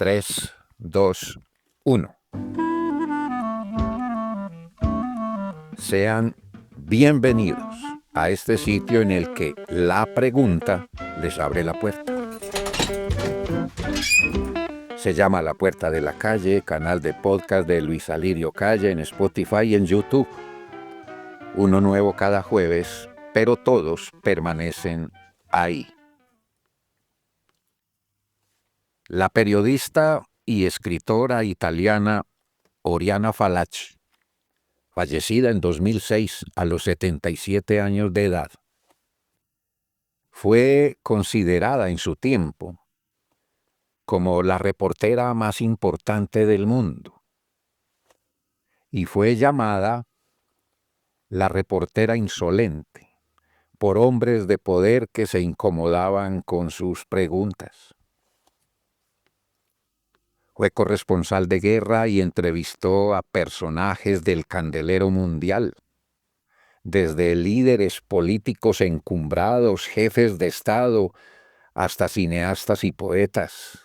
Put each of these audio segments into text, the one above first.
3, 2, 1. Sean bienvenidos a este sitio en el que la pregunta les abre la puerta. Se llama La Puerta de la Calle, canal de podcast de Luis Alirio Calle en Spotify y en YouTube. Uno nuevo cada jueves, pero todos permanecen ahí. La periodista y escritora italiana Oriana Fallaci, fallecida en 2006 a los 77 años de edad, fue considerada en su tiempo como la reportera más importante del mundo y fue llamada la reportera insolente por hombres de poder que se incomodaban con sus preguntas. Fue corresponsal de guerra y entrevistó a personajes del candelero mundial, desde líderes políticos encumbrados, jefes de Estado, hasta cineastas y poetas,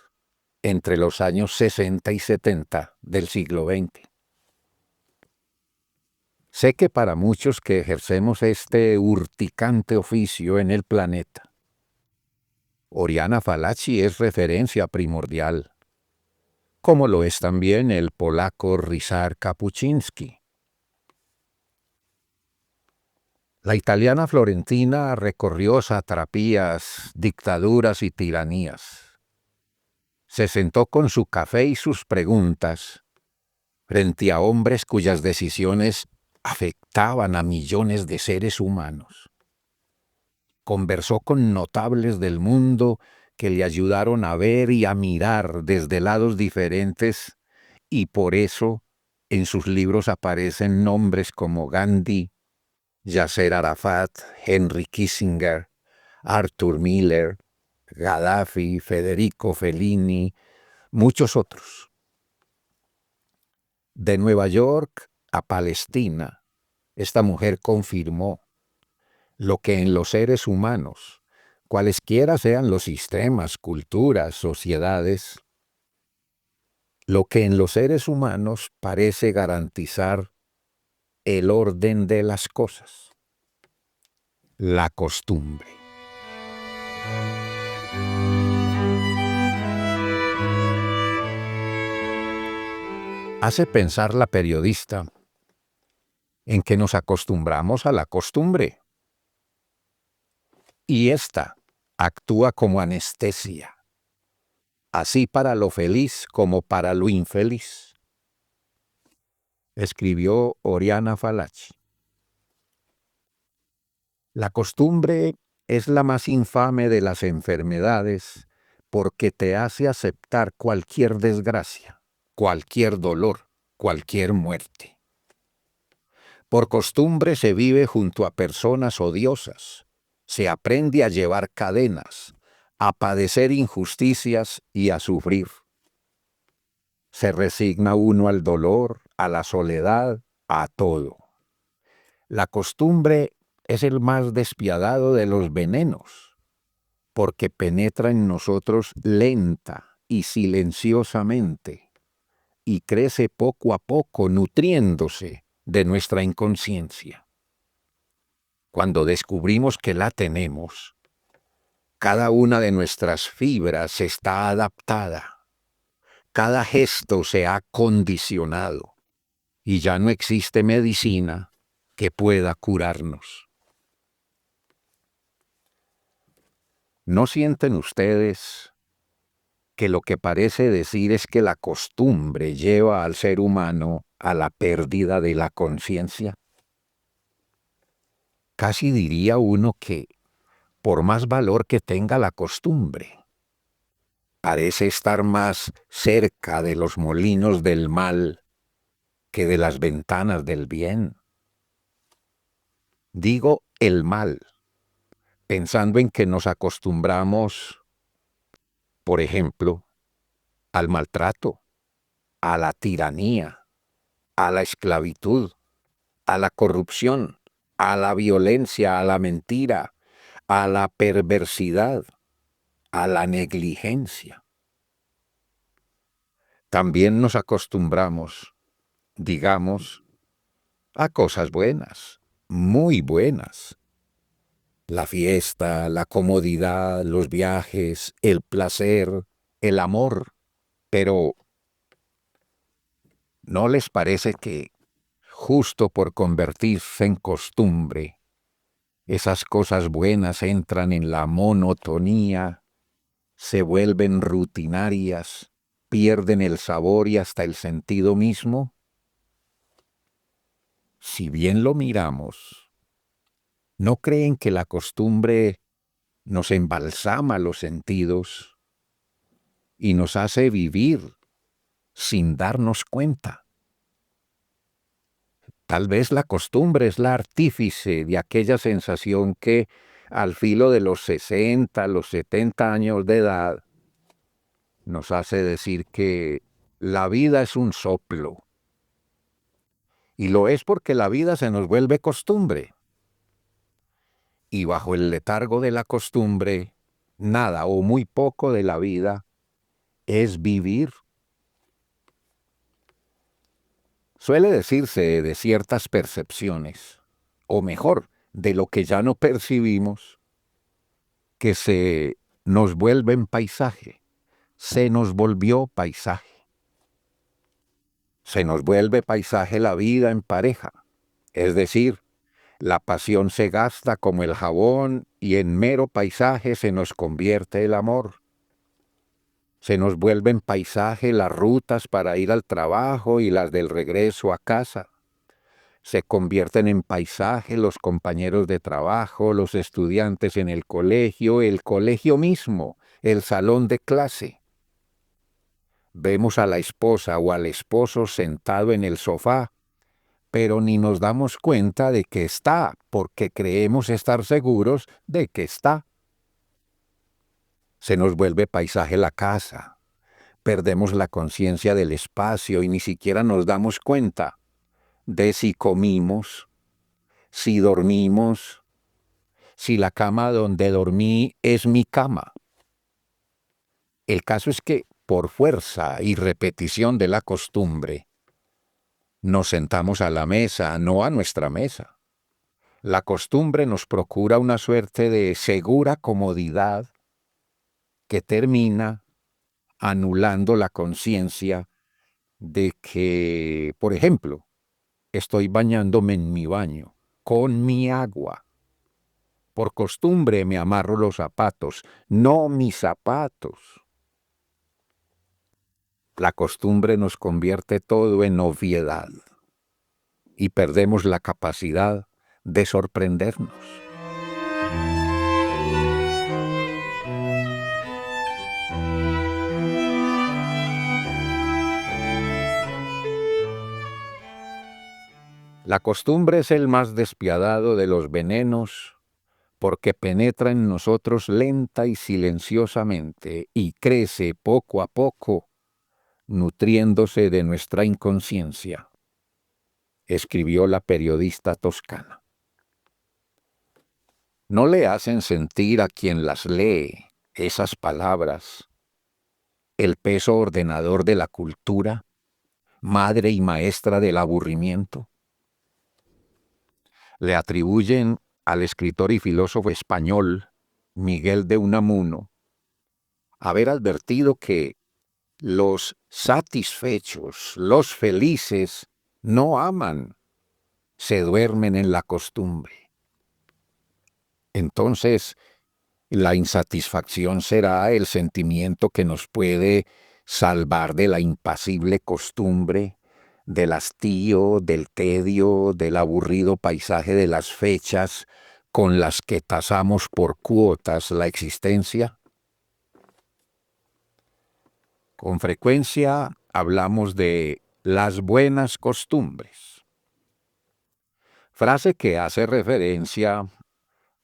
entre los años 60 y 70 del siglo XX. Sé que para muchos que ejercemos este urticante oficio en el planeta, Oriana Fallaci es referencia primordial, como lo es también el polaco Ryszard Kapuscinski. La italiana florentina recorrió satrapías, dictaduras y tiranías. Se sentó con su café y sus preguntas frente a hombres cuyas decisiones afectaban a millones de seres humanos. Conversó con notables del mundo que le ayudaron a ver y a mirar desde lados diferentes, y por eso en sus libros aparecen nombres como Gandhi, Yasser Arafat, Henry Kissinger, Arthur Miller, Gaddafi, Federico Fellini, muchos otros. De Nueva York a Palestina, esta mujer confirmó lo que en los seres humanos, cualesquiera sean los sistemas, culturas, sociedades, lo que en los seres humanos parece garantizar el orden de las cosas: la costumbre. Hace pensar la periodista en que nos acostumbramos a la costumbre, y esta actúa como anestesia, así para lo feliz como para lo infeliz. Escribió Oriana Fallaci. La costumbre es la más infame de las enfermedades porque te hace aceptar cualquier desgracia, cualquier dolor, cualquier muerte. Por costumbre se vive junto a personas odiosas, se aprende a llevar cadenas, a padecer injusticias y a sufrir. Se resigna uno al dolor, a la soledad, a todo. La costumbre es el más despiadado de los venenos, porque penetra en nosotros lenta y silenciosamente, y crece poco a poco nutriéndose de nuestra inconsciencia. Cuando descubrimos que la tenemos, cada una de nuestras fibras está adaptada, cada gesto se ha condicionado, y ya no existe medicina que pueda curarnos. ¿No sienten ustedes que lo que parece decir es que la costumbre lleva al ser humano a la pérdida de la conciencia? Casi diría uno que, por más valor que tenga la costumbre, parece estar más cerca de los molinos del mal que de las ventanas del bien. Digo el mal, pensando en que nos acostumbramos, por ejemplo, al maltrato, a la tiranía, a la esclavitud, a la corrupción, a la violencia, a la mentira, a la perversidad, a la negligencia. También nos acostumbramos, digamos, a cosas buenas, muy buenas. La fiesta, la comodidad, los viajes, el placer, el amor. Pero ¿no les parece que justo por convertirse en costumbre, esas cosas buenas entran en la monotonía, se vuelven rutinarias, pierden el sabor y hasta el sentido mismo? Si bien lo miramos, ¿no creen que la costumbre nos embalsama los sentidos y nos hace vivir sin darnos cuenta? Tal vez la costumbre es la artífice de aquella sensación que, al filo de los 60, los 70 años de edad, nos hace decir que la vida es un soplo. Y lo es porque la vida se nos vuelve costumbre. Y bajo el letargo de la costumbre, nada o muy poco de la vida es vivir. Suele decirse de ciertas percepciones, o mejor, de lo que ya no percibimos, que se nos vuelven paisaje, se nos volvió paisaje. Se nos vuelve paisaje la vida en pareja, es decir, la pasión se gasta como el jabón y en mero paisaje se nos convierte el amor. Se nos vuelven paisaje las rutas para ir al trabajo y las del regreso a casa. Se convierten en paisaje los compañeros de trabajo, los estudiantes en el colegio mismo, el salón de clase. Vemos a la esposa o al esposo sentado en el sofá, pero ni nos damos cuenta de que está, porque creemos estar seguros de que está. Se nos vuelve paisaje la casa. Perdemos la conciencia del espacio y ni siquiera nos damos cuenta de si comimos, si dormimos, si la cama donde dormí es mi cama. El caso es que, por fuerza y repetición de la costumbre, nos sentamos a la mesa, no a nuestra mesa. La costumbre nos procura una suerte de segura comodidad que termina anulando la conciencia de que, por ejemplo, estoy bañándome en mi baño, con mi agua. Por costumbre me amarro los zapatos, no mis zapatos. La costumbre nos convierte todo en obviedad y perdemos la capacidad de sorprendernos. La costumbre es el más despiadado de los venenos porque penetra en nosotros lenta y silenciosamente y crece poco a poco, nutriéndose de nuestra inconsciencia, escribió la periodista toscana. ¿No le hacen sentir a quien las lee esas palabras el peso ordenador de la cultura, madre y maestra del aburrimiento? Le atribuyen al escritor y filósofo español Miguel de Unamuno haber advertido que los satisfechos, los felices, no aman, se duermen en la costumbre. Entonces, la insatisfacción será el sentimiento que nos puede salvar de la impasible costumbre, del hastío, del tedio, del aburrido paisaje de las fechas con las que tasamos por cuotas la existencia. Con frecuencia hablamos de las buenas costumbres, frase que hace referencia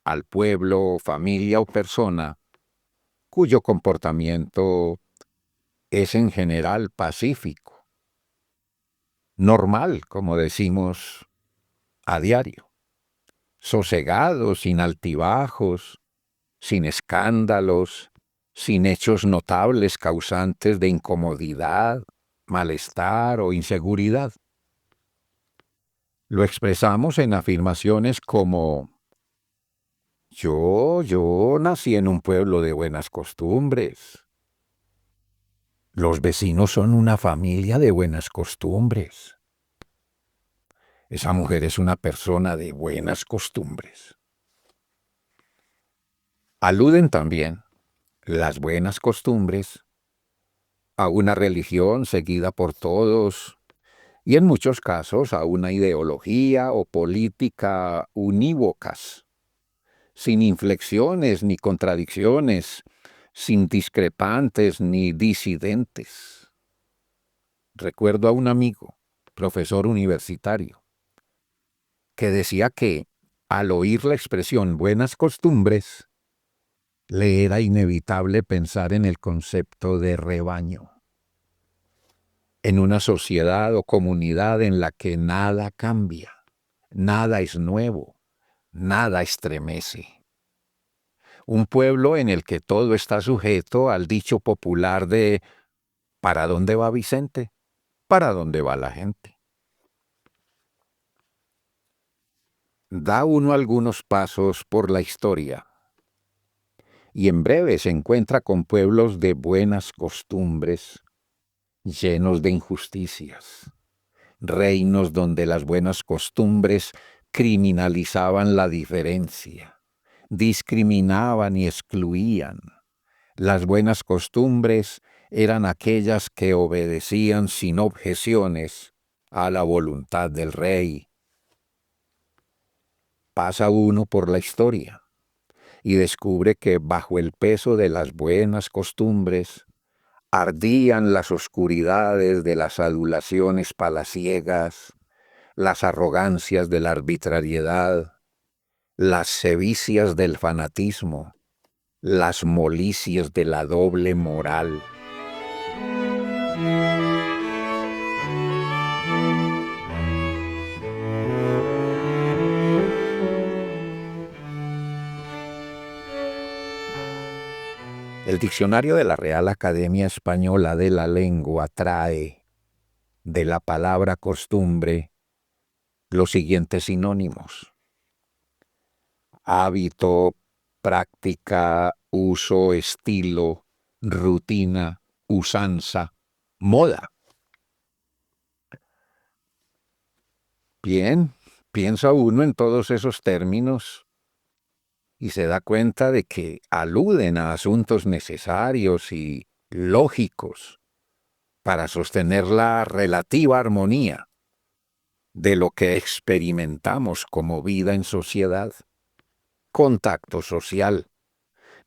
al pueblo, familia o persona cuyo comportamiento es en general pacífico, normal, como decimos a diario, sosegado, sin altibajos, sin escándalos, sin hechos notables causantes de incomodidad. malestar o inseguridad. Lo expresamos en afirmaciones como yo nací en un pueblo de buenas costumbres. Los vecinos son una familia de buenas costumbres. Esa mujer es una persona de buenas costumbres. Aluden también las buenas costumbres a una religión seguida por todos y en muchos casos a una ideología o política unívocas, sin inflexiones ni contradicciones, sin discrepantes ni disidentes. Recuerdo a un amigo, profesor universitario, que decía que, al oír la expresión buenas costumbres, le era inevitable pensar en el concepto de rebaño. En una sociedad o comunidad en la que nada cambia, nada es nuevo, nada estremece. Un pueblo en el que todo está sujeto al dicho popular de ¿para dónde va Vicente? ¿Para dónde va la gente? Da uno algunos pasos por la historia y en breve se encuentra con pueblos de buenas costumbres, llenos de injusticias, reinos donde las buenas costumbres criminalizaban la diferencia, discriminaban y excluían. Las buenas costumbres eran aquellas que obedecían sin objeciones a la voluntad del rey. Pasa uno por la historia y descubre que bajo el peso de las buenas costumbres ardían las oscuridades de las adulaciones palaciegas, las arrogancias de la arbitrariedad, las sevicias del fanatismo, las molicias de la doble moral. El diccionario de la Real Academia Española de la Lengua trae de la palabra costumbre los siguientes sinónimos: hábito, práctica, uso, estilo, rutina, usanza, moda. Bien, piensa uno en todos esos términos y se da cuenta de que aluden a asuntos necesarios y lógicos para sostener la relativa armonía de lo que experimentamos como vida en sociedad, contacto social,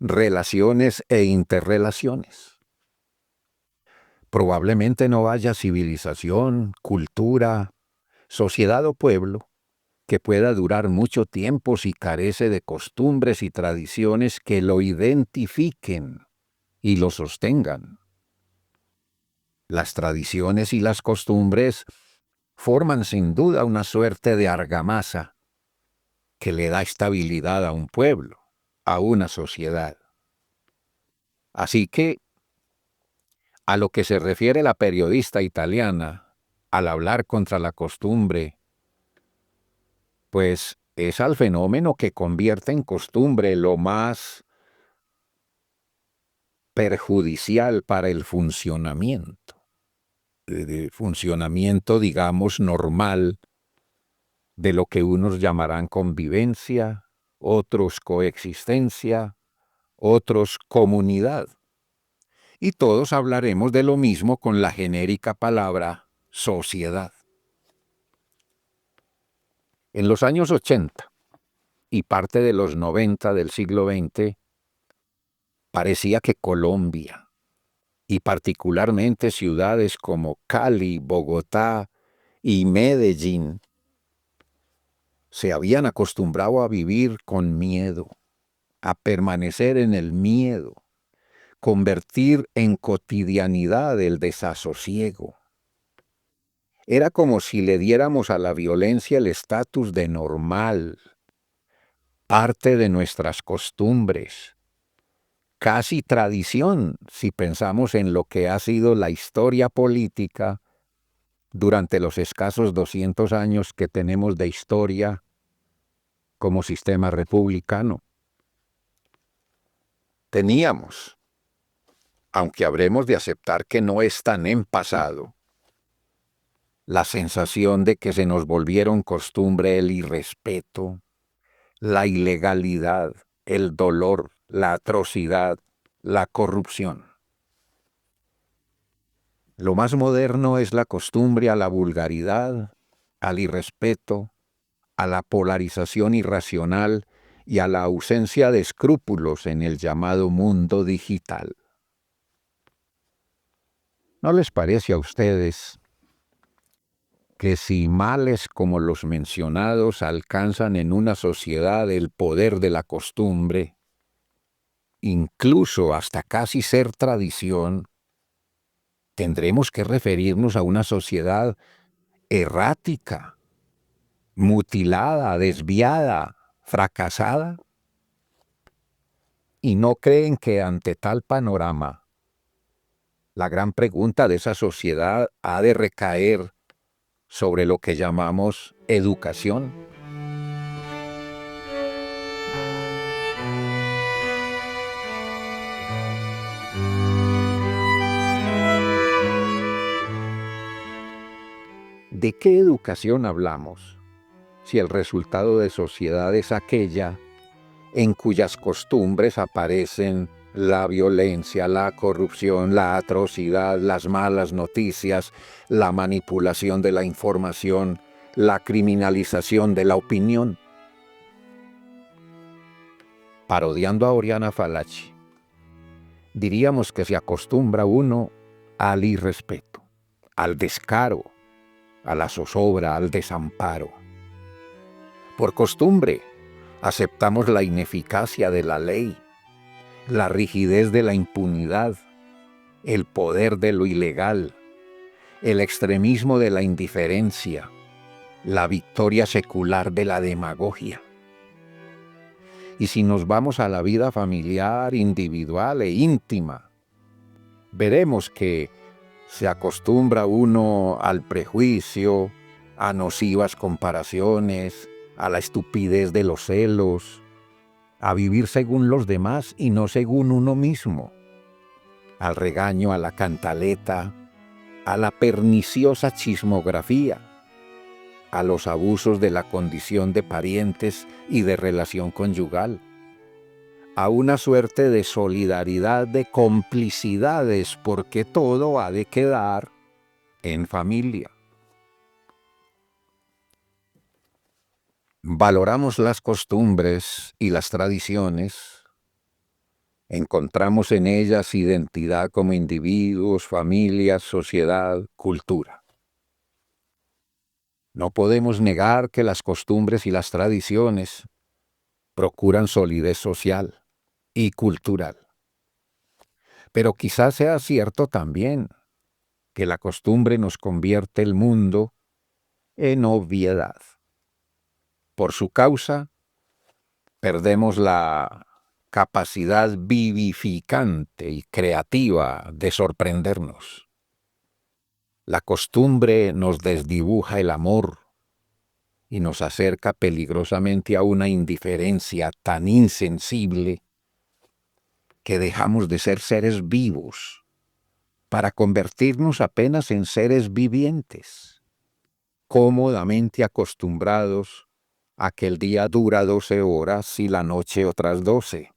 relaciones e interrelaciones. Probablemente no haya civilización, cultura, sociedad o pueblo que pueda durar mucho tiempo si carece de costumbres y tradiciones que lo identifiquen y lo sostengan. Las tradiciones y las costumbres forman sin duda una suerte de argamasa que le da estabilidad a un pueblo, a una sociedad. Así que, a lo que se refiere la periodista italiana al hablar contra la costumbre, pues es al fenómeno que convierte en costumbre lo más perjudicial para el funcionamiento, digamos, normal de lo que unos llamarán convivencia, otros coexistencia, otros comunidad. Y todos hablaremos de lo mismo con la genérica palabra sociedad. En los años 80 y parte de los 90 del siglo XX, parecía que Colombia, y particularmente ciudades como Cali, Bogotá y Medellín, se habían acostumbrado a vivir con miedo, a permanecer en el miedo, convertir en cotidianidad el desasosiego. Era como si le diéramos a la violencia el estatus de normal, parte de nuestras costumbres, casi tradición si pensamos en lo que ha sido la historia política durante los escasos 200 años que tenemos de historia como sistema republicano. Teníamos, aunque habremos de aceptar que no es tan en pasado, la sensación de que se nos volvieron costumbre el irrespeto, la ilegalidad, el dolor, la atrocidad, la corrupción. Lo más moderno es la costumbre a la vulgaridad, al irrespeto, a la polarización irracional y a la ausencia de escrúpulos en el llamado mundo digital. ¿No les parece a ustedes que si males como los mencionados alcanzan en una sociedad el poder de la costumbre, incluso hasta casi ser tradición, tendremos que referirnos a una sociedad errática, mutilada, desviada, fracasada? ¿Y no creen que ante tal panorama, la gran pregunta de esa sociedad ha de recaer sobre lo que llamamos educación? ¿De qué educación hablamos si el resultado de sociedad es aquella en cuyas costumbres aparecen la violencia, la corrupción, la atrocidad, las malas noticias, la manipulación de la información, la criminalización de la opinión? Parodiando a Oriana Fallaci, diríamos que se acostumbra uno al irrespeto, al descaro, a la zozobra, al desamparo. Por costumbre, aceptamos la ineficacia de la ley, la rigidez de la impunidad, el poder de lo ilegal, el extremismo de la indiferencia, la victoria secular de la demagogia. Y si nos vamos a la vida familiar, individual e íntima, veremos que se acostumbra uno al prejuicio, a nocivas comparaciones, a la estupidez de los celos, a vivir según los demás y no según uno mismo, al regaño, a la cantaleta, a la perniciosa chismografía, a los abusos de la condición de parientes y de relación conyugal, a una suerte de solidaridad, de complicidades, porque todo ha de quedar en familia. Valoramos las costumbres y las tradiciones, encontramos en ellas identidad como individuos, familias, sociedad, cultura. No podemos negar que las costumbres y las tradiciones procuran solidez social y cultural. Pero quizás sea cierto también que la costumbre nos convierte el mundo en obviedad. Por su causa, perdemos la capacidad vivificante y creativa de sorprendernos. La costumbre nos desdibuja el amor y nos acerca peligrosamente a una indiferencia tan insensible que dejamos de ser seres vivos para convertirnos apenas en seres vivientes, cómodamente acostumbrados a que el día dura 12 horas y la noche otras 12,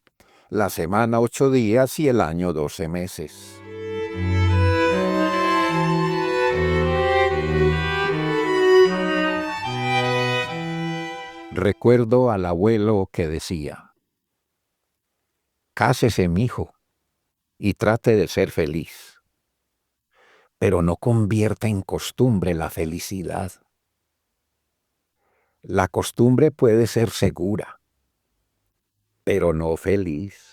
la semana 8 días y el año 12 meses. Recuerdo al abuelo que decía: «Cásese, mijo, y trate de ser feliz, pero no convierta en costumbre la felicidad. La costumbre puede ser segura, pero no feliz».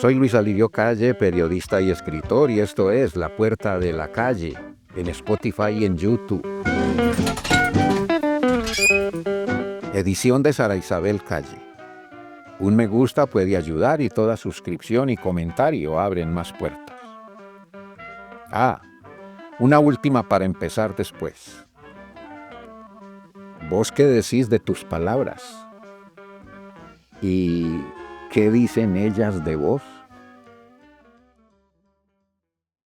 Soy Luis Alirio Calle, periodista y escritor, y esto es La Puerta de la Calle, en Spotify y en YouTube. Edición de Sara Isabel Calle. Un me gusta puede ayudar y toda suscripción y comentario abren más puertas. Una última para empezar después. ¿Vos qué decís de tus palabras? ¿Y qué dicen ellas de vos?